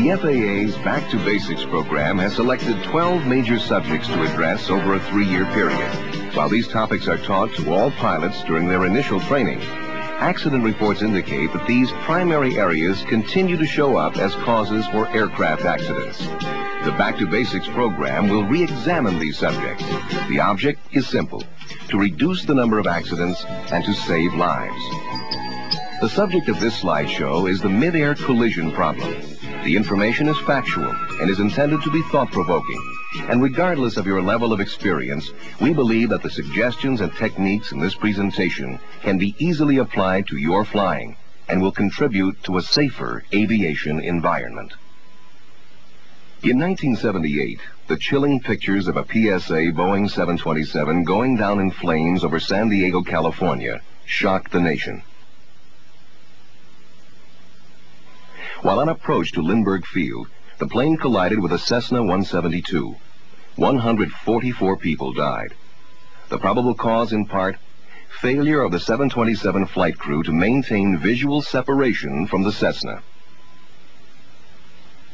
The FAA's Back to Basics program has selected 12 major subjects to address over a 3-year period. While these topics are taught to all pilots during their initial training, accident reports indicate that these primary areas continue to show up as causes for aircraft accidents. The Back to Basics program will re-examine these subjects. The object is simple: to reduce the number of accidents and to save lives. The subject of this slideshow is the mid-air collision problem. The information is factual and is intended to be thought-provoking. And regardless of your level of experience, we believe that the suggestions and techniques in this presentation can be easily applied to your flying and will contribute to a safer aviation environment. In 1978, the chilling pictures of a PSA Boeing 727 going down in flames over San Diego, California, shocked the nation. While on approach to Lindbergh Field, the plane collided with a Cessna 172. 144 people died. The probable cause, in part, failure of the 727 flight crew to maintain visual separation from the Cessna.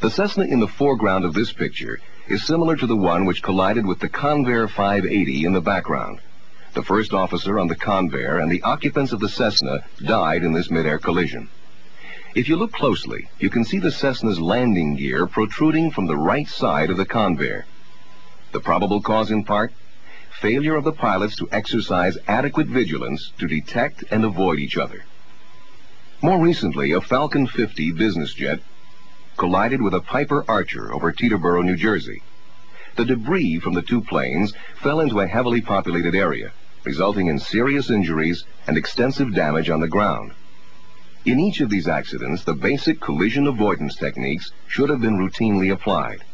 The Cessna in the foreground of this picture is similar to the one which collided with the Convair 580 in the background. The first officer on the Convair and the occupants of the Cessna died in this mid-air collision. If you look closely, you can see the Cessna's landing gear protruding from the right side of the Convair. The probable cause, in part, failure of the pilots to exercise adequate vigilance to detect and avoid each other. More recently, a Falcon 50 business jet collided with a Piper Archer over Teterboro, New Jersey. The debris from the two planes fell into a heavily populated area, resulting in serious injuries and extensive damage on the ground. In each of these accidents, the basic collision avoidance techniques should have been routinely applied.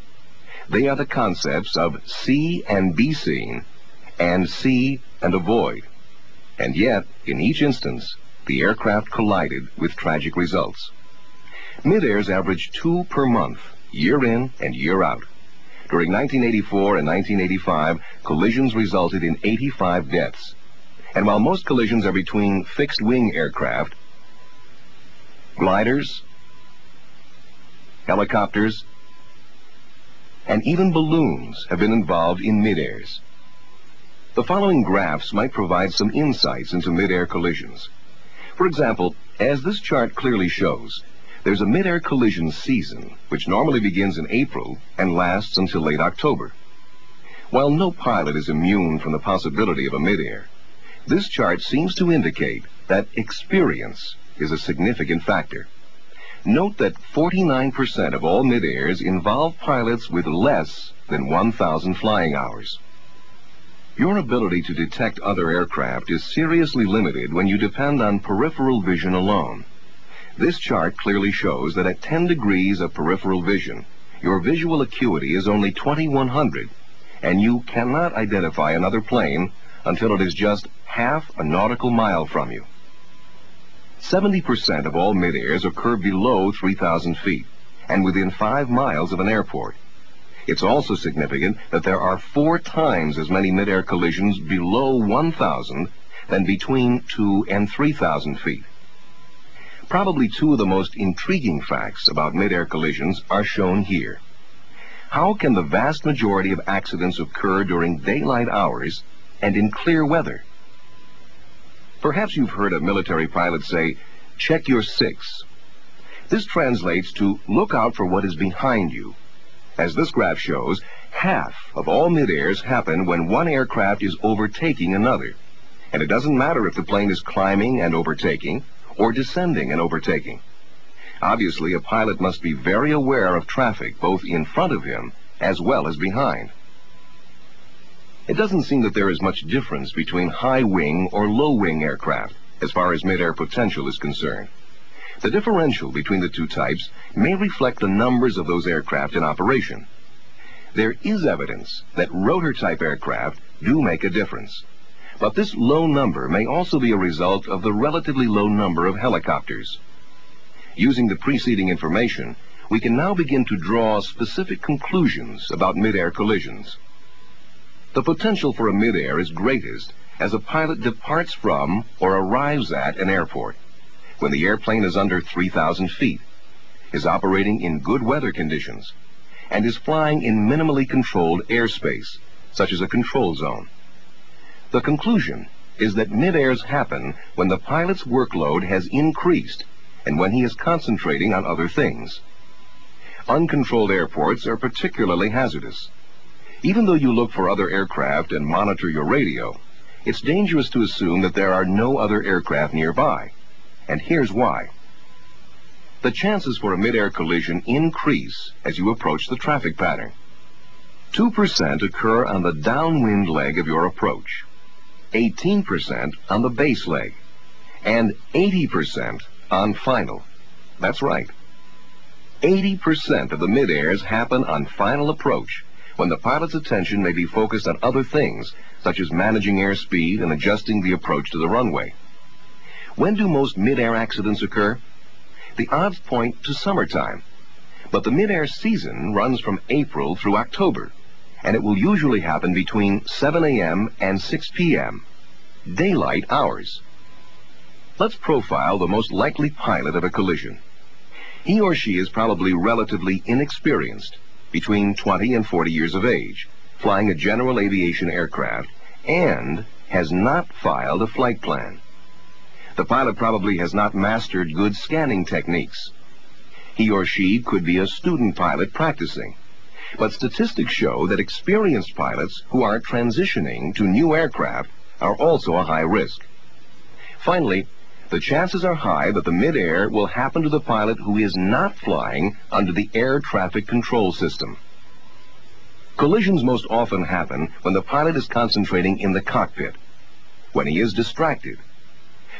They are the concepts of see and be seen, and see and avoid. And yet, in each instance, the aircraft collided with tragic results. Midairs averaged 2 per month, year in and year out. During 1984 and 1985, collisions resulted in 85 deaths. And while most collisions are between fixed-wing aircraft, gliders, helicopters, and even balloons have been involved in midairs. The following graphs might provide some insights into mid-air collisions. For example, as this chart clearly shows, there's a mid-air collision season, which normally begins in April and lasts until late October. While no pilot is immune from the possibility of a mid-air, this chart seems to indicate that experience is a significant factor. Note that 49% of all mid-airs involve pilots with less than 1,000 flying hours. Your ability to detect other aircraft is seriously limited when you depend on peripheral vision alone. This chart clearly shows that at 10 degrees of peripheral vision, your visual acuity is only 2100, and you cannot identify another plane until it is just half a nautical mile from you. 70% of all mid-airs occur below 3,000 feet and within 5 miles of an airport. It's also significant that there are 4 times as many mid-air collisions below 1,000 than between 2,000 and 3,000 feet. Probably 2 of the most intriguing facts about mid-air collisions are shown here. How can the vast majority of accidents occur during daylight hours and in clear weather? Perhaps you've heard a military pilot say, "Check your 6." This translates to look out for what is behind you. As this graph shows, half of all mid-airs happen when one aircraft is overtaking another. And it doesn't matter if the plane is climbing and overtaking or descending and overtaking. Obviously, a pilot must be very aware of traffic both in front of him as well as behind. It doesn't seem that there is much difference between high-wing or low-wing aircraft as far as mid-air potential is concerned. The differential between the two types may reflect the numbers of those aircraft in operation. There is evidence that rotor-type aircraft do make a difference. But this low number may also be a result of the relatively low number of helicopters. Using the preceding information, we can now begin to draw specific conclusions about mid-air collisions. The potential for a mid-air is greatest as a pilot departs from or arrives at an airport, when the airplane is under 3,000 feet. is operating in good weather conditions, and is flying in minimally controlled airspace, such as a control zone. The conclusion is that mid-airs happen when the pilot's workload has increased and when he is concentrating on other things. Uncontrolled airports are particularly hazardous. Even though you look for other aircraft and monitor your radio, it's dangerous to assume that there are no other aircraft nearby. And here's why. The chances for a mid-air collision increase as you approach the traffic pattern. 2% occur on the downwind leg of your approach, 18% on the base leg, and 80% on final. That's right. 80% of the mid-airs happen on final approach, when the pilot's attention may be focused on other things, such as managing airspeed and adjusting the approach to the runway. When do most mid-air accidents occur? The odds point to summertime, but the mid-air season runs from April through October, and it will usually happen between 7 a.m. and 6 p.m., daylight hours. Let's profile the most likely pilot of a collision. He or she is probably relatively inexperienced, between 20 and 40 years of age, flying a general aviation aircraft, and has not filed a flight plan. The pilot probably has not mastered good scanning techniques. He or she could be a student pilot practicing, but statistics show that experienced pilots who are transitioning to new aircraft are also a high risk. Finally, the chances are high that the mid-air will happen to the pilot who is not flying under the air traffic control system. Collisions most often happen when the pilot is concentrating in the cockpit, when he is distracted,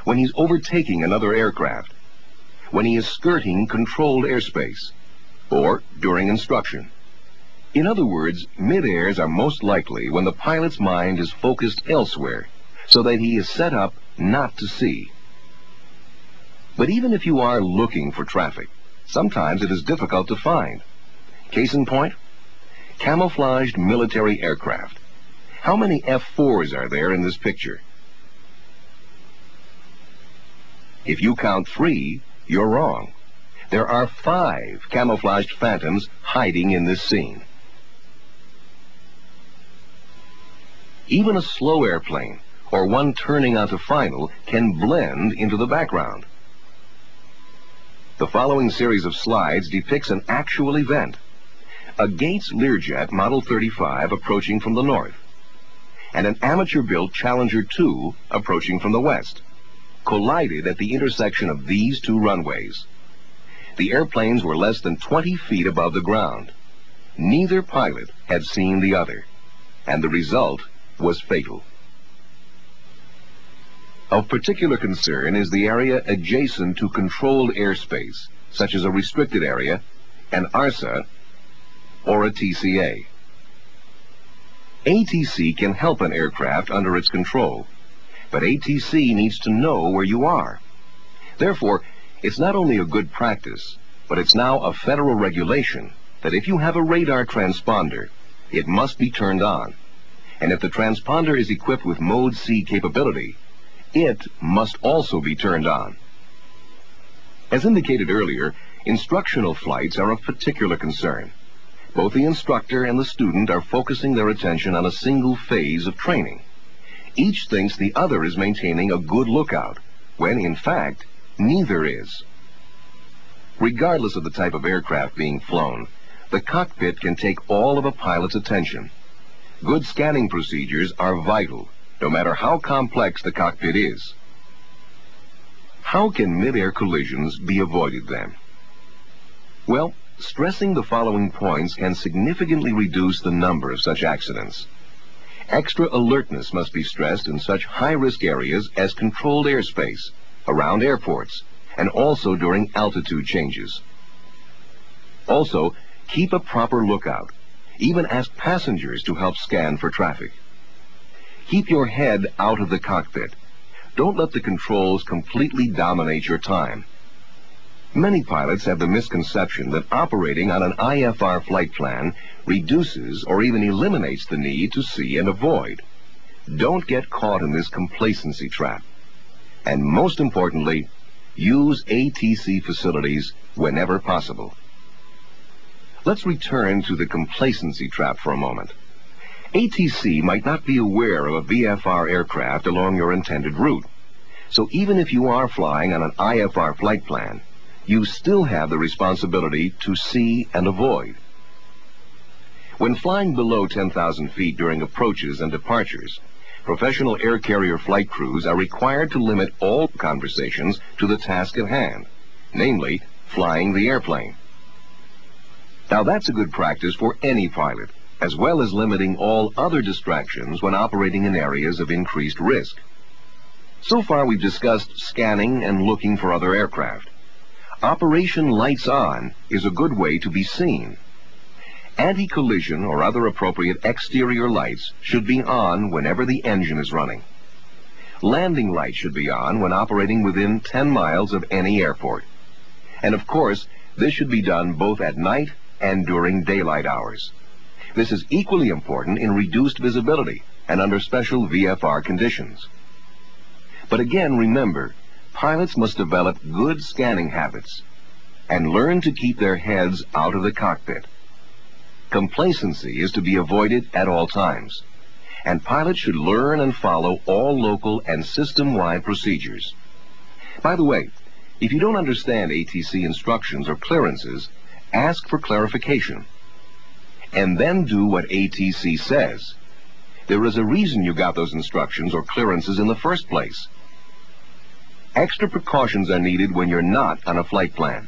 when he's overtaking another aircraft, when he is skirting controlled airspace, or during instruction. In other words, mid-airs are most likely when the pilot's mind is focused elsewhere, so that he is set up not to see. But even if you are looking for traffic, sometimes it is difficult to find. Case in point, camouflaged military aircraft. How many F-4s are there in this picture? If you count 3, you're wrong. There are 5 camouflaged Phantoms hiding in this scene. Even a slow airplane, or one turning onto final, can blend into the background. The following series of slides depicts an actual event. A Gates Learjet Model 35 approaching from the north, and an amateur-built Challenger 2 approaching from the west, collided at the intersection of these two runways. The airplanes were less than 20 feet above the ground. Neither pilot had seen the other, and the result was fatal. Of particular concern is the area adjacent to controlled airspace, such as a restricted area, an ARSA, or a TCA. ATC can help an aircraft under its control, but ATC needs to know where you are. Therefore, it's not only a good practice, but it's now a federal regulation that if you have a radar transponder, it must be turned on. And if the transponder is equipped with Mode C capability, it must also be turned on. As indicated earlier, instructional flights are of particular concern. Both the instructor and the student are focusing their attention on a single phase of training. Each thinks the other is maintaining a good lookout, when in fact, neither is. Regardless of the type of aircraft being flown, the cockpit can take all of a pilot's attention. Good scanning procedures are vital, no matter how complex the cockpit is. How can mid-air collisions be avoided then? Well, stressing the following points can significantly reduce the number of such accidents. Extra alertness must be stressed in such high-risk areas as controlled airspace, around airports, and also during altitude changes. Also, keep a proper lookout. Even ask passengers to help scan for traffic. Keep your head out of the cockpit. Don't let the controls completely dominate your time. Many pilots have the misconception that operating on an IFR flight plan reduces or even eliminates the need to see and avoid. Don't get caught in this complacency trap. And most importantly, use ATC facilities whenever possible. Let's return to the complacency trap for a moment. ATC might not be aware of a VFR aircraft along your intended route. So even if you are flying on an IFR flight plan, you still have the responsibility to see and avoid. When flying below 10,000 feet during approaches and departures, professional air carrier flight crews are required to limit all conversations to the task at hand, namely, flying the airplane. Now that's a good practice for any pilot, as well as limiting all other distractions when operating in areas of increased risk. So far we've discussed scanning and looking for other aircraft. Operation Lights On is a good way to be seen. Anti-collision or other appropriate exterior lights should be on whenever the engine is running. Landing lights should be on when operating within 10 miles of any airport. And of course, this should be done both at night and during daylight hours. This is equally important in reduced visibility and under special VFR conditions. But again, remember, pilots must develop good scanning habits and learn to keep their heads out of the cockpit. Complacency is to be avoided at all times, and pilots should learn and follow all local and system-wide procedures. By the way, if you don't understand ATC instructions or clearances, ask for clarification, and then do what ATC says. There is a reason you got those instructions or clearances in the first place. Extra precautions are needed when you're not on a flight plan,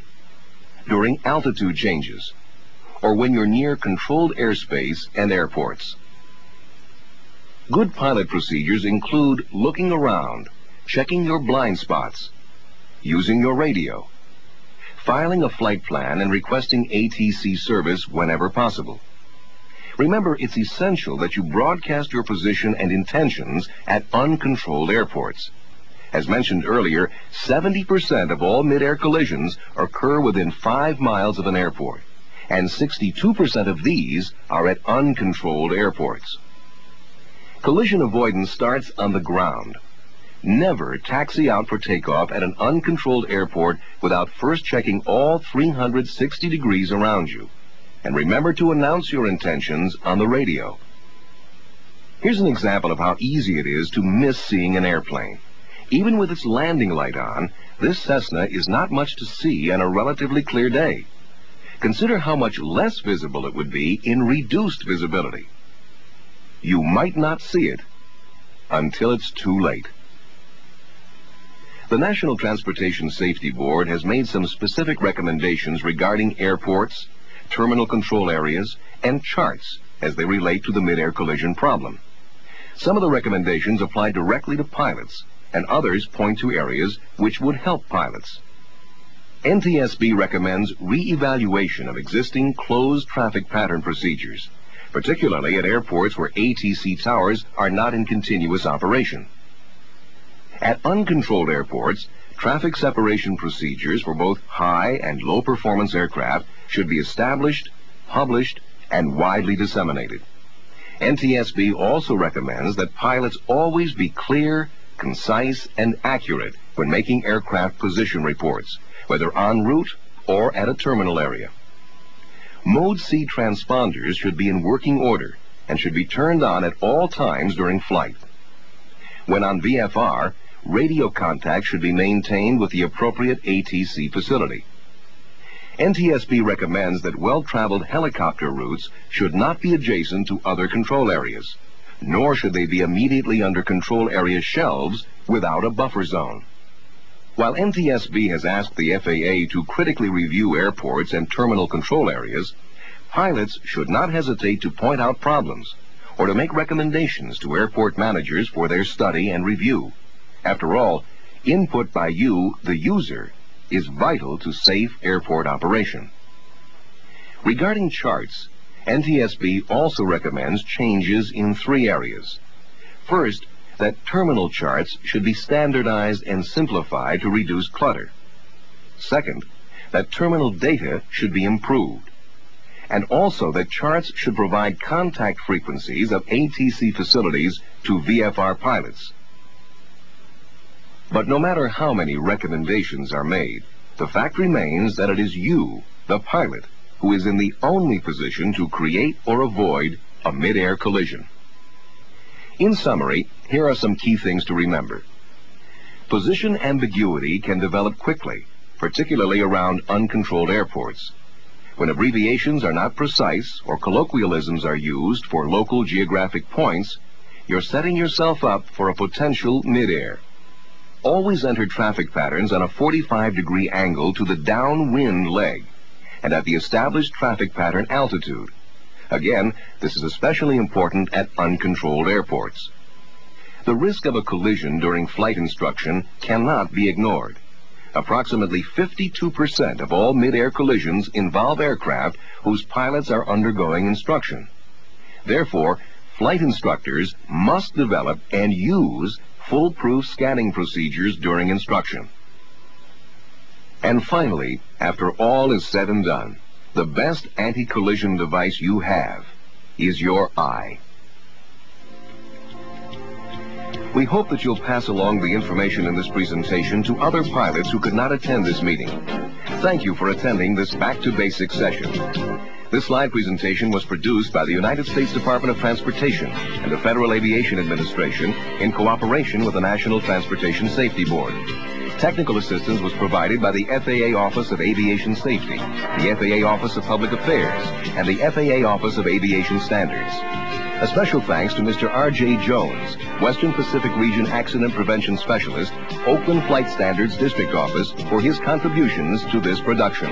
during altitude changes, or when you're near controlled airspace and airports. Good pilot procedures include looking around, checking your blind spots, using your radio, filing a flight plan and requesting ATC service whenever possible. Remember, it's essential that you broadcast your position and intentions at uncontrolled airports. As mentioned earlier, 70% of all mid-air collisions occur within 5 miles of an airport, and 62% of these are at uncontrolled airports. Collision avoidance starts on the ground. Never taxi out for takeoff at an uncontrolled airport without first checking all 360 degrees around you. And remember to announce your intentions on the radio. Here's an example of how easy it is to miss seeing an airplane. Even with its landing light on, this Cessna is not much to see on a relatively clear day. Consider how much less visible it would be in reduced visibility. You might not see it until it's too late. The National Transportation Safety Board has made some specific recommendations regarding airports, terminal control areas, and charts as they relate to the mid-air collision problem. Some of the recommendations apply directly to pilots, and others point to areas which would help pilots. NTSB recommends re-evaluation of existing closed traffic pattern procedures, particularly at airports where ATC towers are not in continuous operation. At uncontrolled airports, traffic separation procedures for both high and low performance aircraft should be established, published, and widely disseminated. NTSB also recommends that pilots always be clear, concise, and accurate when making aircraft position reports, whether en route or at a terminal area. Mode C transponders should be in working order and should be turned on at all times during flight. When on VFR, radio contact should be maintained with the appropriate ATC facility. NTSB recommends that well-traveled helicopter routes should not be adjacent to other control areas, nor should they be immediately under control area shelves without a buffer zone. While NTSB has asked the FAA to critically review airports and terminal control areas, pilots should not hesitate to point out problems or to make recommendations to airport managers for their study and review. After all, input by you, the user, is vital to safe airport operation. Regarding charts, NTSB also recommends changes in 3 areas. First, that terminal charts should be standardized and simplified to reduce clutter. Second, that terminal data should be improved. And also that charts should provide contact frequencies of ATC facilities to VFR pilots. But no matter how many recommendations are made, the fact remains that it is you, the pilot, who is in the only position to create or avoid a mid-air collision. In summary, here are some key things to remember. Position ambiguity can develop quickly, particularly around uncontrolled airports. When abbreviations are not precise or colloquialisms are used for local geographic points, you're setting yourself up for a potential mid-air. Always enter traffic patterns on a 45-degree angle to the downwind leg and at the established traffic pattern altitude. Again, this is especially important at uncontrolled airports. The risk of a collision during flight instruction cannot be ignored. Approximately 52% of all mid-air collisions involve aircraft whose pilots are undergoing instruction. Therefore, flight instructors must develop and use foolproof scanning procedures during instruction. And finally, after all is said and done, the best anti-collision device you have is your eye. We hope that you'll pass along the information in this presentation to other pilots who could not attend this meeting. Thank you for attending this Back to Basics session. This live presentation was produced by the United States Department of Transportation and the Federal Aviation Administration in cooperation with the National Transportation Safety Board. Technical assistance was provided by the FAA Office of Aviation Safety, the FAA Office of Public Affairs, and the FAA Office of Aviation Standards. A special thanks to Mr. R.J. Jones, Western Pacific Region Accident Prevention Specialist, Oakland Flight Standards District Office, for his contributions to this production.